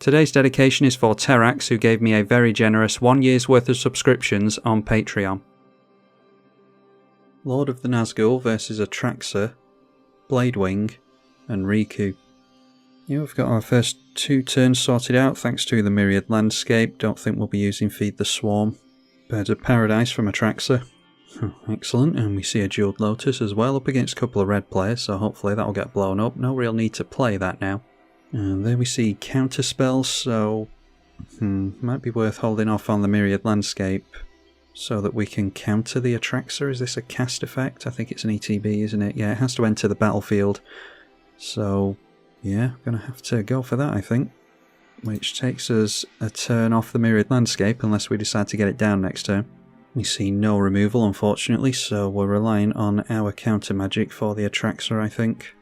Today's dedication is for Terax, who gave me a very generous 1 year's worth of subscriptions on Patreon. Lord of the Nazgul versus Atraxa, Bladewing, and Riku. Yeah, we've got our first 2 turns sorted out thanks to the Myriad Landscape. Don't think we'll be using Feed the Swarm. Birds of Paradise from Atraxa. Excellent, and we see a Jeweled Lotus as well up against a couple of red players, so hopefully that'll get blown up. No real need to play that now. And there we see counter spells, so might be worth holding off on the Myriad Landscape so that we can counter the Atraxa. Is this a cast effect? I think it's an ETB, isn't it? Yeah, it has to enter the battlefield. So, yeah, gonna have to go for that, I think. Which takes us a turn off the Myriad Landscape, unless we decide to get it down next turn. We see no removal, unfortunately, so we're relying on our counter magic for the Atraxa, I think.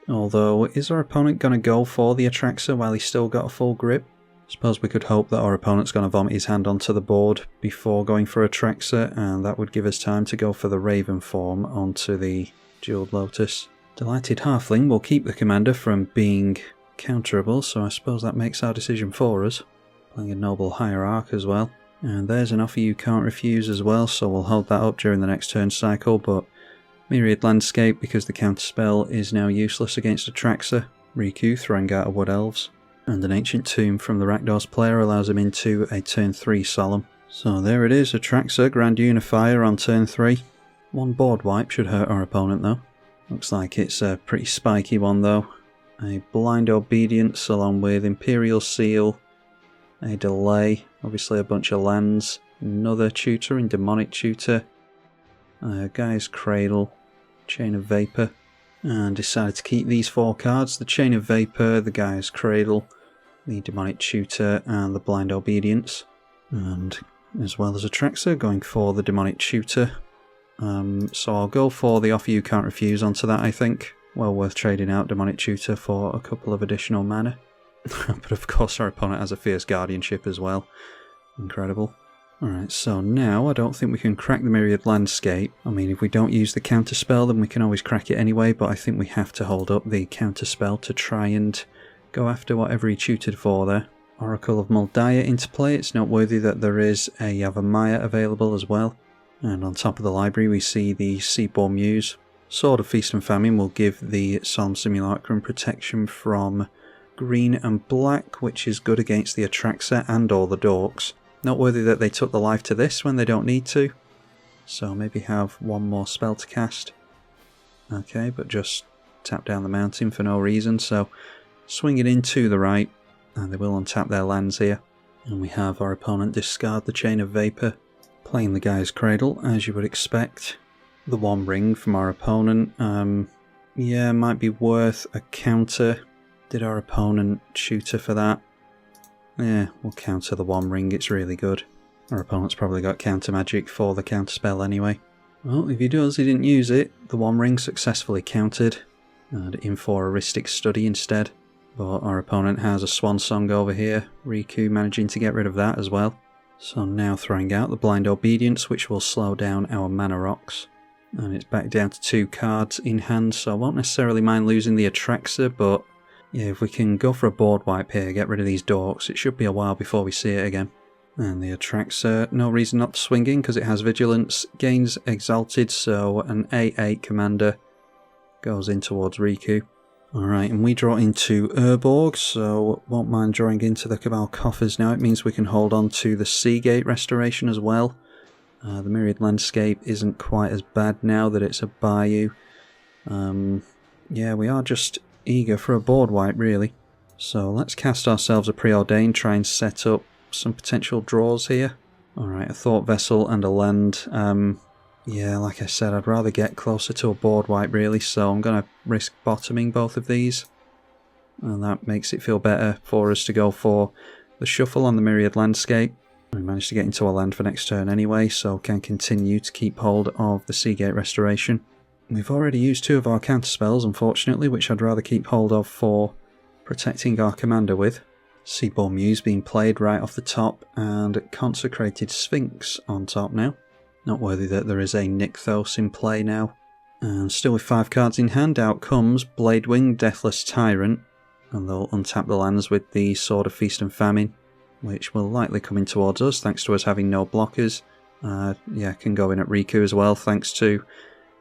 Although, is our opponent going to go for the Atraxa while he's still got a full grip? Suppose we could hope that our opponent's going to vomit his hand onto the board before going for Atraxa, and that would give us time to go for the Raven form onto the Jeweled Lotus. Delighted Halfling will keep the commander from being counterable, so I suppose that makes our decision for us. Playing a Noble Hierarch as well. And there's an offer you can't refuse as well, so we'll hold that up during the next turn cycle, but Myriad Landscape, because the counterspell is now useless against Atraxa. Riku throwing out a Wood Elves. And an Ancient Tomb from the Rakdos player allows him into a turn 3 Solemn. So there it is, Atraxa Grand Unifier on turn 3. 1 board wipe should hurt our opponent though. Looks like it's a pretty spiky one though. A Blind Obedience along with Imperial Seal. A Delay, obviously a bunch of lands. Another Tutor in Demonic Tutor. Guy's Cradle. Chain of Vapor, and decided to keep these 4 cards: the Chain of Vapor, the Guy's Cradle, the Demonic Tutor, and the Blind Obedience. And as well as Atraxa, going for the Demonic Tutor. So I'll go for the Offer You Can't Refuse onto that, I think. Well worth trading out Demonic Tutor for a couple of additional mana. But of course our opponent has a Fierce Guardianship as well. Incredible. Alright, so now I don't think we can crack the Myriad Landscape. I mean, if we don't use the counterspell, then we can always crack it anyway, but I think we have to hold up the counterspell to try and go after whatever he tutored for there. Oracle of Moldiah into play. It's noteworthy that there is a Yavimaya available as well. And on top of the library we see the Seaborn Muse. Sword of Feast and Famine will give the Solemn Simulacrum protection from green and black, which is good against the Atraxa and all the Dorks. Noteworthy that they took the life to this when they don't need to. So maybe have 1 more spell to cast. Okay, but just tap down the mountain for no reason. So swing it in to the right, and they will untap their lands here. And we have our opponent discard the Chain of Vapor. Playing the Guy's Cradle, as you would expect. The 1 ring from our opponent. Yeah, might be worth a counter. Did our opponent tutor for that? Yeah, we'll counter the 1 ring, it's really good. Our opponent's probably got counter magic for the counter spell anyway. Well, if he does, he didn't use it. The 1 ring successfully countered. And in for Aristic Study instead. But our opponent has a Swan Song over here. Riku managing to get rid of that as well. So now throwing out the Blind Obedience, which will slow down our mana rocks. And it's back down to 2 cards in hand, so I won't necessarily mind losing the Atraxa, but yeah, if we can go for a board wipe here, get rid of these Dorks, it should be a while before we see it again. And the Atraxa, no reason not to swing in because it has Vigilance, gains Exalted, so an 8/8 commander goes in towards Riku. Alright, and we draw into Urborg, so won't mind drawing into the Cabal Coffers now. It means we can hold on to the Seagate Restoration as well. The Myriad Landscape isn't quite as bad now that it's a Bayou. Yeah, we are just eager for a board wipe really. So let's cast ourselves a Preordain, try and set up some potential draws here. Alright, a Thought Vessel and a land. Yeah, like I said, I'd rather get closer to a board wipe really, so I'm going to risk bottoming both of these. And that makes it feel better for us to go for the shuffle on the Myriad Landscape. We managed to get into a land for next turn anyway, so can continue to keep hold of the Seagate Restoration. We've already used 2 of our counterspells, unfortunately, which I'd rather keep hold of for protecting our commander with. Seaborn Muse being played right off the top, and Consecrated Sphinx on top now. Noteworthy that there is a Nykthos in play now. And still with 5 cards in hand, out comes Bladewing, Deathless Tyrant, and they'll untap the lands with the Sword of Feast and Famine, which will likely come in towards us thanks to us having no blockers. Yeah, can go in at Riku as well thanks to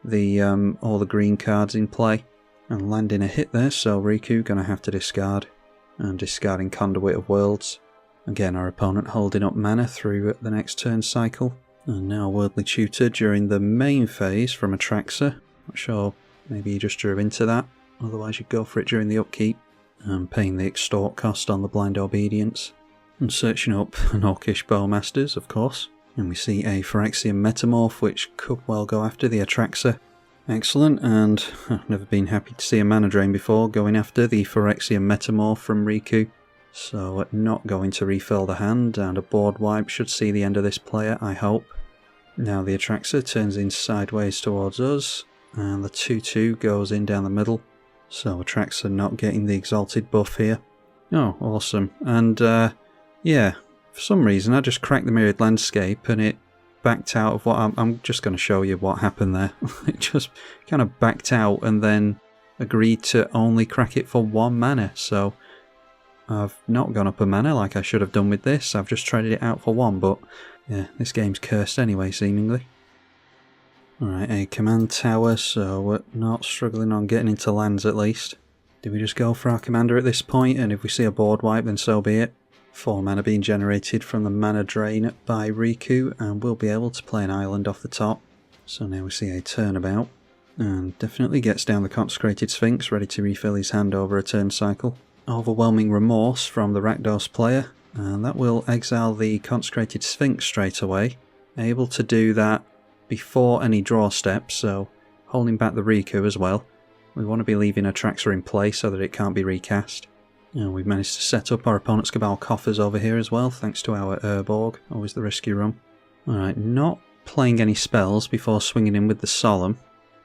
the all the green cards in play. And landing a hit there, so Riku going to have to discard. And discarding Conduit of Worlds. Again, our opponent holding up mana through the next turn cycle. And now Worldly Tutor during the main phase from Atraxa. Not sure, maybe you just drew into that. Otherwise you'd go for it during the upkeep. And paying the extort cost on the Blind Obedience. And searching up an Orcish Bowmasters, of course. And we see a Phyrexian Metamorph, which could well go after the Atraxa. Excellent, and I've never been happy to see a mana drain before going after the Phyrexian Metamorph from Riku. So not going to refill the hand, and a board wipe should see the end of this player, I hope. Now the Atraxa turns in sideways towards us, and the 2-2 goes in down the middle. So Atraxa not getting the Exalted buff here. Oh, awesome. And yeah, for some reason I just cracked the Mirrored Landscape and it backed out of what I'm just going to show you what happened there. It just kind of backed out and then agreed to only crack it for 1 mana. So I've not gone up a mana like I should have done with this. I've just traded it out for 1, but yeah, this game's cursed anyway, seemingly. Alright, a command tower, so we're not struggling on getting into lands at least. Do we just go for our commander at this point, and if we see a board wipe then so be it. 4 mana being generated from the mana drain by Riku, and we'll be able to play an island off the top. So now we see a turnabout, and definitely gets down the Consecrated Sphinx, ready to refill his hand over a turn cycle. Overwhelming Remorse from the Rakdos player, and that will exile the Consecrated Sphinx straight away. Able to do that before any draw steps, so holding back the Riku as well. We want to be leaving Atraxa in play so that it can't be recast. And we've managed to set up our opponent's Cabal Coffers over here as well, thanks to our Urborg, always the risky run. Alright, not playing any spells before swinging in with the Solemn.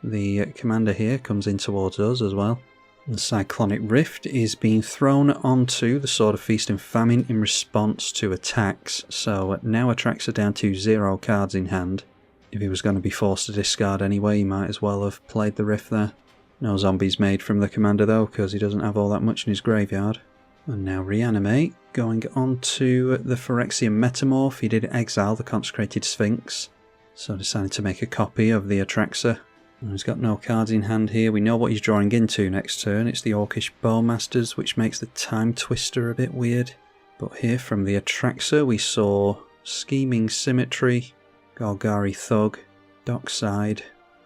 The commander here comes in towards us as well. The Cyclonic Rift is being thrown onto the Sword of Feast and Famine in response to attacks, so now Atraxa down to 0 cards in hand. If he was going to be forced to discard anyway, he might as well have played the Rift there. No zombies made from the commander though, because he doesn't have all that much in his graveyard. And now Reanimate, going on to the Phyrexian Metamorph. He did exile the Consecrated Sphinx, so decided to make a copy of the Atraxa. And he's got no cards in hand here. We know what he's drawing into next turn. It's the Orcish Bowmasters, which makes the Time Twister a bit weird. But here from the Atraxa we saw Scheming Symmetry, Golgari Thug, Dockside,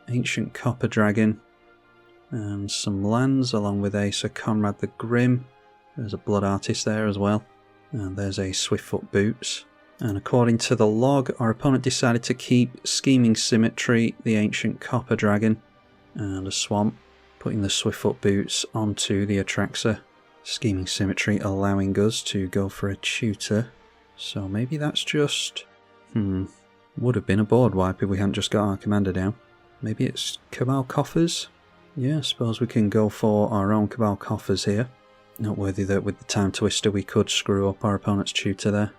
Ancient Copper Dragon, and some lands along with a Sir Conrad the Grim. There's a Blood Artist there as well, and there's a Swiftfoot Boots. And according to the log, our opponent decided to keep Scheming Symmetry, the Ancient Copper Dragon, and a Swamp, putting the Swiftfoot Boots onto the Atraxa. Scheming Symmetry allowing us to go for a tutor, so maybe that's just... would have been a board wipe if we hadn't just got our commander down. Maybe it's Cabal Coffers? Yeah, I suppose we can go for our own Cabal Coffers here. Noteworthy that with the Time Twister we could screw up our opponent's tutor there.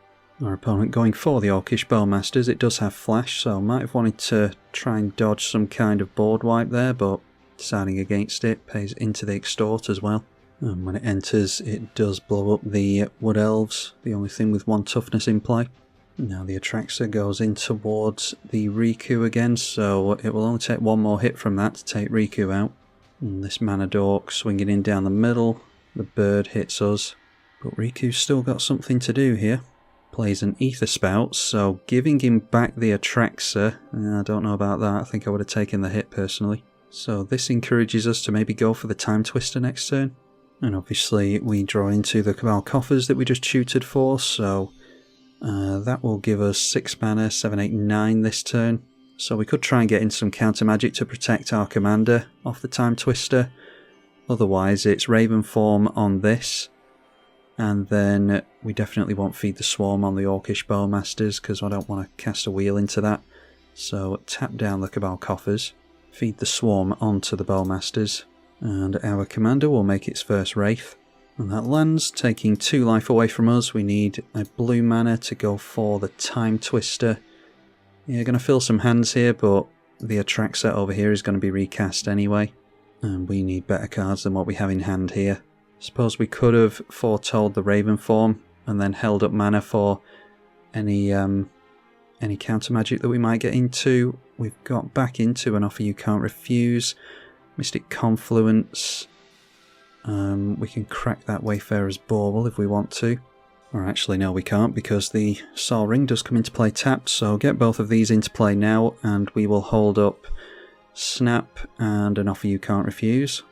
Our opponent going for the Orcish Bowmasters. It does have flash, so might have wanted to try and dodge some kind of board wipe there, but deciding against it, pays into the Extort as well. And when it enters, it does blow up the Wood Elves, the only thing with 1 toughness in play. Now the Atraxa goes in towards the Riku again, so it will only take 1 more hit from that to take Riku out. And this Mana Dork swinging in down the middle, the bird hits us, but Riku's still got something to do here. Plays an Ether Spout, so giving him back the Atraxa, I don't know about that, I think I would have taken the hit personally. So this encourages us to maybe go for the Time Twister next turn. And obviously we draw into the Cabal Coffers that we just tutored for, so that will give us 6 mana, 7, 8, 9 this turn. So we could try and get in some counter magic to protect our commander off the Time Twister. Otherwise it's Raven Form on this. And then we definitely won't feed the Swarm on the Orcish Bowmasters because I don't want to cast a wheel into that. So tap down the Cabal Coffers, feed the Swarm onto the Bowmasters, and our commander will make its first Wraith. And that lands, taking 2 life away from us. We need a blue mana to go for the Time Twister. Yeah, going to fill some hands here, but the Atraxa over here is going to be recast anyway. And we need better cards than what we have in hand here. Suppose we could have foretold the Raven form and then held up mana for any counter magic that we might get into. We've got back into an offer you can't refuse. Mystic Confluence. We can crack that Wayfarer's Bauble if we want to. Or actually no, we can't, because the Sol Ring does come into play tapped, so get both of these into play now and we will hold up Snap and an offer you can't refuse.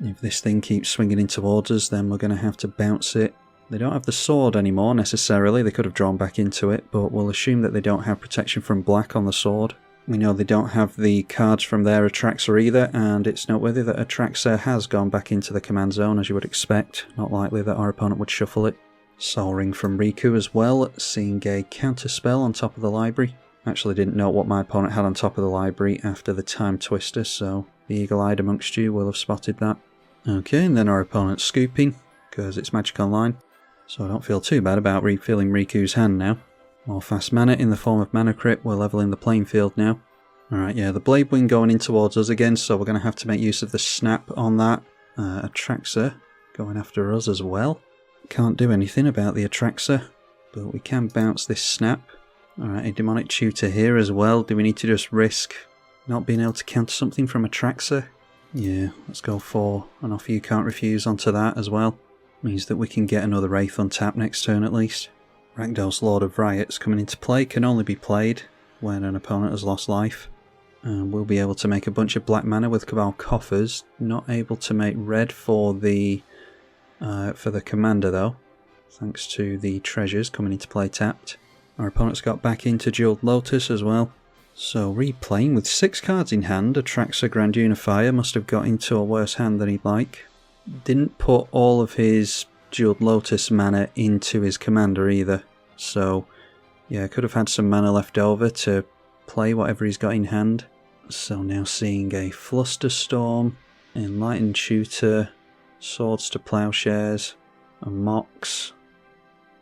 If this thing keeps swinging in towards us, then we're going to have to bounce it. They don't have the sword anymore necessarily, they could have drawn back into it, but we'll assume that they don't have protection from black on the sword. We know they don't have the cards from their Atraxa either, and it's noteworthy that Atraxa has gone back into the command zone as you would expect. Not likely that our opponent would shuffle it. Sol Ring from Riku as well, seeing a counter spell on top of the library. Actually didn't know what my opponent had on top of the library after the Time Twister, so the eagle-eyed amongst you will have spotted that. Okay, and then our opponent's scooping, because it's Magic Online, so I don't feel too bad about refilling Riku's hand now. More fast mana in the form of Mana Crypt, we're levelling the playing field now. Alright, yeah, the Blade Wing going in towards us again, so we're going to have to make use of the Snap on that. Atraxa going after us as well. Can't do anything about the Atraxa, but we can bounce this Snap. Alright, a Demonic Tutor here as well. Do we need to just risk not being able to counter something from Atraxa? Yeah, let's go for an offer you can't refuse onto that as well. Means that we can get another Wraith on tap next turn at least. Rakdos Lord of Riots coming into play can only be played when an opponent has lost life. And we'll be able to make a bunch of black mana with Cabal Coffers. Not able to make red for the commander though, thanks to the treasures coming into play tapped. Our opponent's got back into Jeweled Lotus as well. So replaying with 6 cards in hand, Atraxa Grand Unifier must have got into a worse hand than he'd like. Didn't put all of his Jeweled Lotus mana into his commander either. So yeah, could have had some mana left over to play whatever he's got in hand. So now seeing a Flusterstorm, Enlightened Tutor, Swords to Plowshares, a Mox,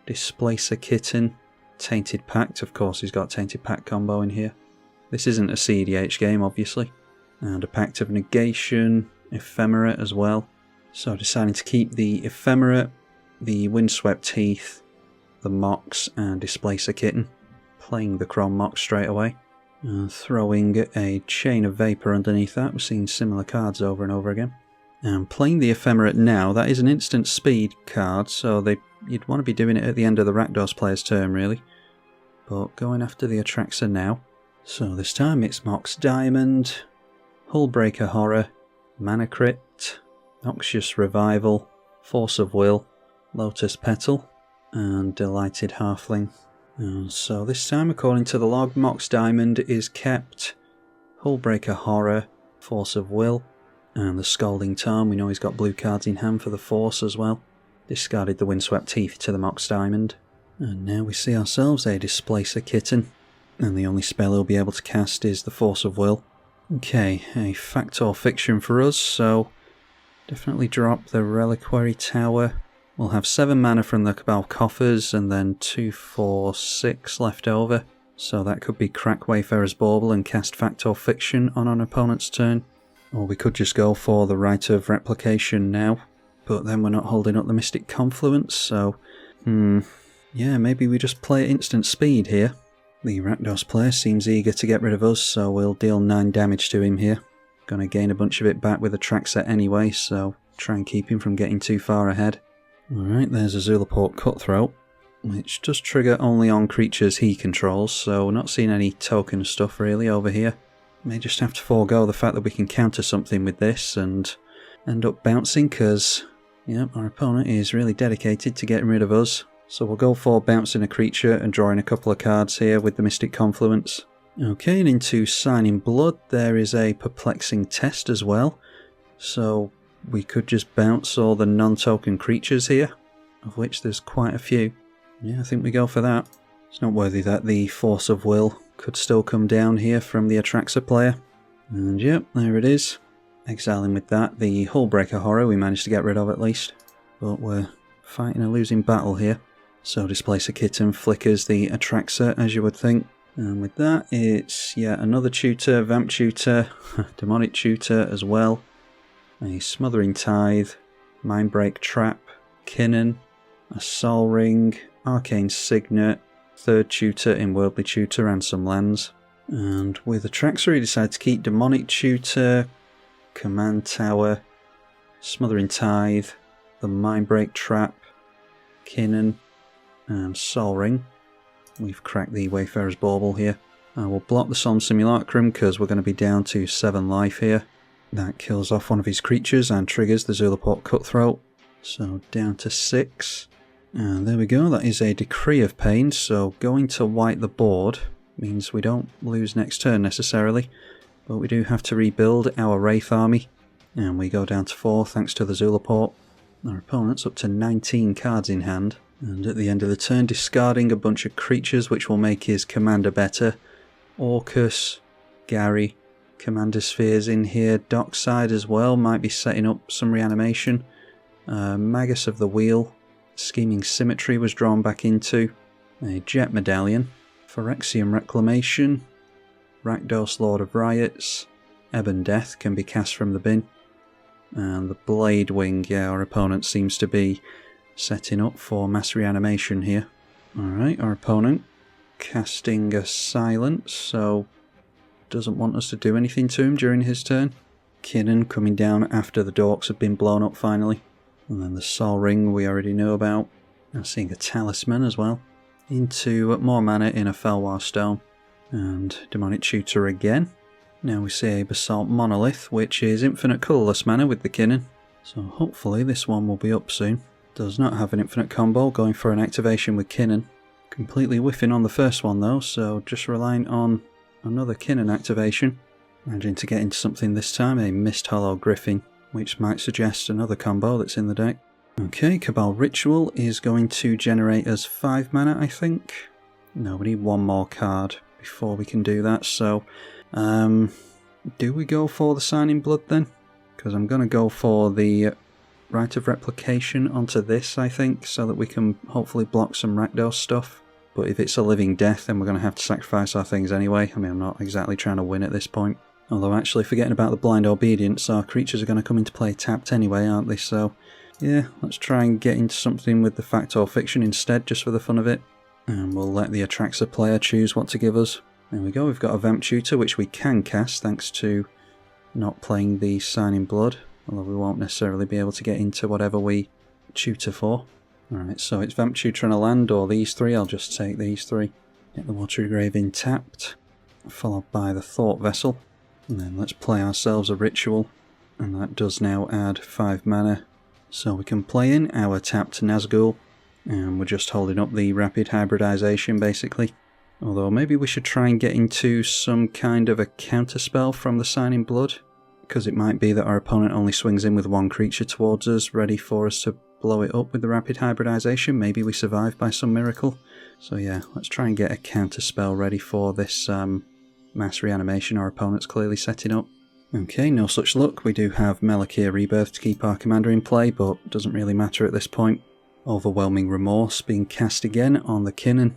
Displacer Kitten, Tainted Pact, of course he's got Tainted Pact combo in here. This isn't a CEDH game obviously. And a Pact of Negation, Ephemera as well. So deciding to keep the Ephemera, the Windswept Teeth, the Mox and Displacer Kitten. Playing the Chrome Mox straight away. And throwing a Chain of Vapour underneath that. We're seeing similar cards over and over again. And playing the Ephemerate now, that is an instant speed card, so you'd want to be doing it at the end of the Rakdos player's turn really. But going after the Atraxa now. So this time it's Mox Diamond, Hullbreaker Horror, Mana Crypt, Noxious Revival, Force of Will, Lotus Petal, and Delighted Halfling. And so this time, according to the log, Mox Diamond is kept, Hullbreaker Horror, Force of Will, and the Scalding Tarn. We know he's got blue cards in hand for the Force as well. Discarded the Windswept Teeth to the Mox Diamond. And now we see ourselves a Displacer Kitten. And the only spell he'll be able to cast is the Force of Will. Okay, a Factor Fiction for us, so definitely drop the Reliquary Tower. We'll have 7 mana from the Cabal Coffers and then 2, 4, 6 left over. So that could be crack Wayfarer's Bauble and cast Factor Fiction on an opponent's turn. Or we could just go for the Rite of Replication now. But then we're not holding up the Mystic Confluence, so yeah, maybe we just play at instant speed here. The Rakdos player seems eager to get rid of us, so we'll deal 9 damage to him here. Gonna gain a bunch of it back with a Atraxa anyway, so try and keep him from getting too far ahead. Alright, there's a Zulaport Cutthroat, which does trigger only on creatures he controls, so not seeing any token stuff really over here. May just have to forego the fact that we can counter something with this and end up bouncing, because our opponent is really dedicated to getting rid of us. So we'll go for bouncing a creature and drawing a couple of cards here with the Mystic Confluence. Okay, and into Signing Blood there is a Perplexing Test as well. So we could just bounce all the non-token creatures here, of which there's quite a few. Yeah, I think we go for that. It's noteworthy that the Force of Will could still come down here from the Atraxa player. And yep, there it is. Exiling with that the Hullbreaker Horror we managed to get rid of at least. But we're fighting a losing battle here. So Displacer Kitten flickers the Atraxa, as you would think. And with that, it's another Tutor, Vamp Tutor, Demonic Tutor as well. A Smothering Tithe, Mindbreak Trap, Kinnan, a Sol Ring, Arcane Signet, third tutor in Worldly Tutor and some lands. And with Atraxa we decide to keep Demonic Tutor, Command Tower, Smothering Tithe, the Mindbreak Trap, Kinnan, and Sol Ring. We've cracked the Wayfarer's Bauble here. I will block the Solemn Simulacrum because we're going to be down to 7 life here. That kills off one of his creatures and triggers the Zulaport Cutthroat. So down to 6. And there we go, that is a Decree of Pain, so going to wipe the board means we don't lose next turn necessarily, but we do have to rebuild our Wraith army, and we go down to 4 thanks to the Zulaport. Our opponent's up to 19 cards in hand, and at the end of the turn discarding a bunch of creatures which will make his commander better. Orcus, Gary, Commander Spheres in here, Dockside as well, might be setting up some reanimation. Magus of the Wheel, Scheming Symmetry was drawn back into, a Jet Medallion, Phyrexian Reclamation, Rakdos Lord of Riots, Ebon Death can be cast from the bin, and the Blade Wing, yeah, our opponent seems to be setting up for mass reanimation here. Alright, our opponent casting a Silence, so doesn't want us to do anything to him during his turn. Kinnan coming down after the Dorks have been blown up finally. And then the Sol Ring we already know about. I'm seeing a Talisman as well. Into more mana in a Felwar Stone. And Demonic Tutor again. Now we see a Basalt Monolith, which is infinite colourless mana with the Kinnan. So hopefully this one will be up soon. Does not have an infinite combo, going for an activation with Kinnan. Completely whiffing on the first one though, so just relying on another Kinnan activation. Managing to get into something this time, a Mist Hollow Griffin, which might suggest another combo that's in the deck. Okay, Cabal Ritual is going to generate us 5 mana, I think. No, we need one more card before we can do that, so do we go for the Signing Blood then? Because I'm going to go for the Rite of Replication onto this, I think, so that we can hopefully block some Rakdos stuff. But if it's a Living Death, then we're going to have to sacrifice our things anyway. I mean, I'm not exactly trying to win at this point. Although actually, forgetting about the Blind Obedience, our creatures are going to come into play tapped anyway, aren't they? So, yeah, let's try and get into something with the Fact or Fiction instead, just for the fun of it. And we'll let the Atraxa player choose what to give us. There we go, we've got a Vamp Tutor, which we can cast thanks to not playing the Signing Blood. Although we won't necessarily be able to get into whatever we tutor for. Alright, so it's Vamp Tutor and a land, or these 3. I'll just take these 3. Get the Watery Grave in tapped, followed by the Thought Vessel. And then let's play ourselves a Ritual, and that does now add 5 mana. So we can play in our tapped Nazgul, and we're just holding up the Rapid Hybridization basically. Although maybe we should try and get into some kind of a counterspell from the Signing Blood, because it might be that our opponent only swings in with 1 creature towards us, ready for us to blow it up with the Rapid Hybridization. Maybe we survive by some miracle. So yeah, let's try and get a counterspell ready for this mass reanimation our opponent's clearly setting up. Okay, no such luck. We do have Melakir Rebirth to keep our commander in play, but it doesn't really matter at this point. Overwhelming Remorse being cast again on the Kinnan.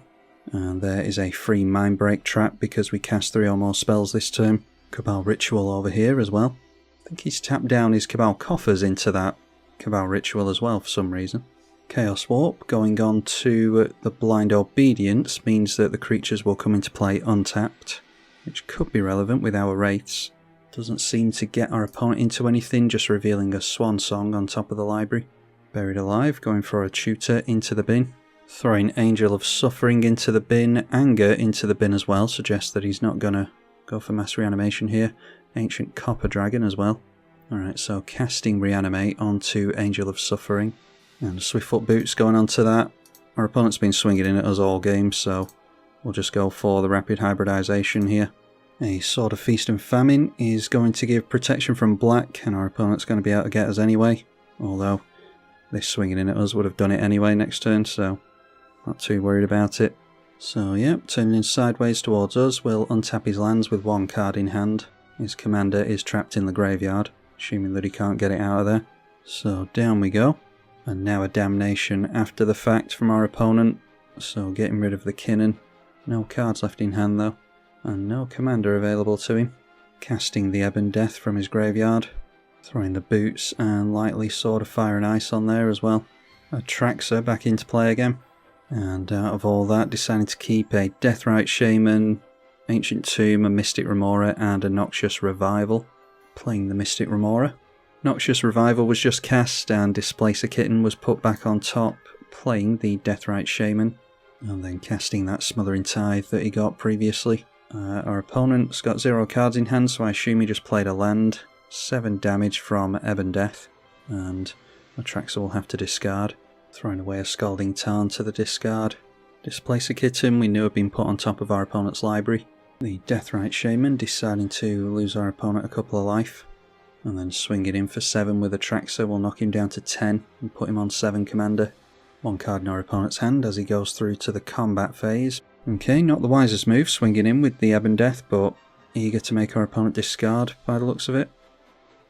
And there is a free Mindbreak Trap because we cast 3 or more spells this turn. Cabal Ritual over here as well. I think he's tapped down his Cabal Coffers into that Cabal Ritual as well for some reason. Chaos Warp going on to the Blind Obedience means that the creatures will come into play untapped, which could be relevant with our Wraiths. Doesn't seem to get our opponent into anything, just revealing a Swan Song on top of the library. Buried Alive going for a Tutor into the bin. Throwing Angel of Suffering into the bin, Anger into the bin as well, suggests that he's not going to go for mass reanimation here. Ancient Copper Dragon as well. Alright, so casting Reanimate onto Angel of Suffering. And Swiftfoot Boots going onto that. Our opponent's been swinging in at us all game, so we'll just go for the Rapid Hybridization here. A Sword of Feast and Famine is going to give protection from black, and our opponent's going to be able to get us anyway. Although, this swinging in at us would have done it anyway next turn, so not too worried about it. So yeah, turning sideways towards us, we'll untap his lands with 1 card in hand. His commander is trapped in the graveyard, assuming that he can't get it out of there. So down we go. And now a Damnation after the fact from our opponent. So getting rid of the Kinnan. No cards left in hand though. And no commander available to him. Casting the Ebon Death from his graveyard. Throwing the boots and lightly Sword of Fire and Ice on there as well. Atraxa back into play again. And out of all that, deciding to keep a Deathrite Shaman, Ancient Tomb, a Mystic Remora, and a Noxious Revival. Playing the Mystic Remora. Noxious Revival was just cast, and Displacer Kitten was put back on top, playing the Deathrite Shaman. And then casting that Smothering Tithe that he got previously. Our opponent's got 0 cards in hand, so I assume he just played a land. 7 damage from Ebon Death, and Atraxa will have to discard. Throwing away a Scalding Tarn to the discard. Displacer Kitten we knew had been put on top of our opponent's library. The Deathrite Shaman deciding to lose our opponent a couple of life. And then swinging in for 7 with Atraxa will knock him down to 10 and put him on 7 commander. 1 card in our opponent's hand as he goes through to the combat phase. Okay, not the wisest move, swinging in with the Ebon Death, but eager to make our opponent discard by the looks of it.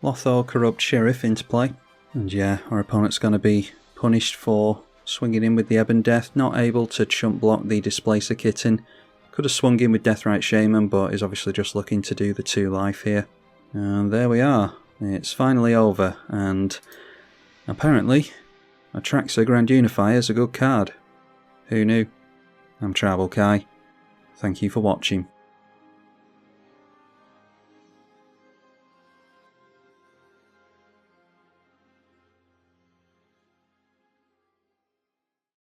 Lothor Corrupt Sheriff into play. And yeah, our opponent's going to be punished for swinging in with the Ebon Death, not able to chump block the Displacer Kitten. Could have swung in with Deathrite Shaman, but is obviously just looking to do the 2 life here. And there we are. It's finally over, and apparently Atraxa Grand Unifier is a good card. Who knew? I'm tribalkai. Thank you for watching.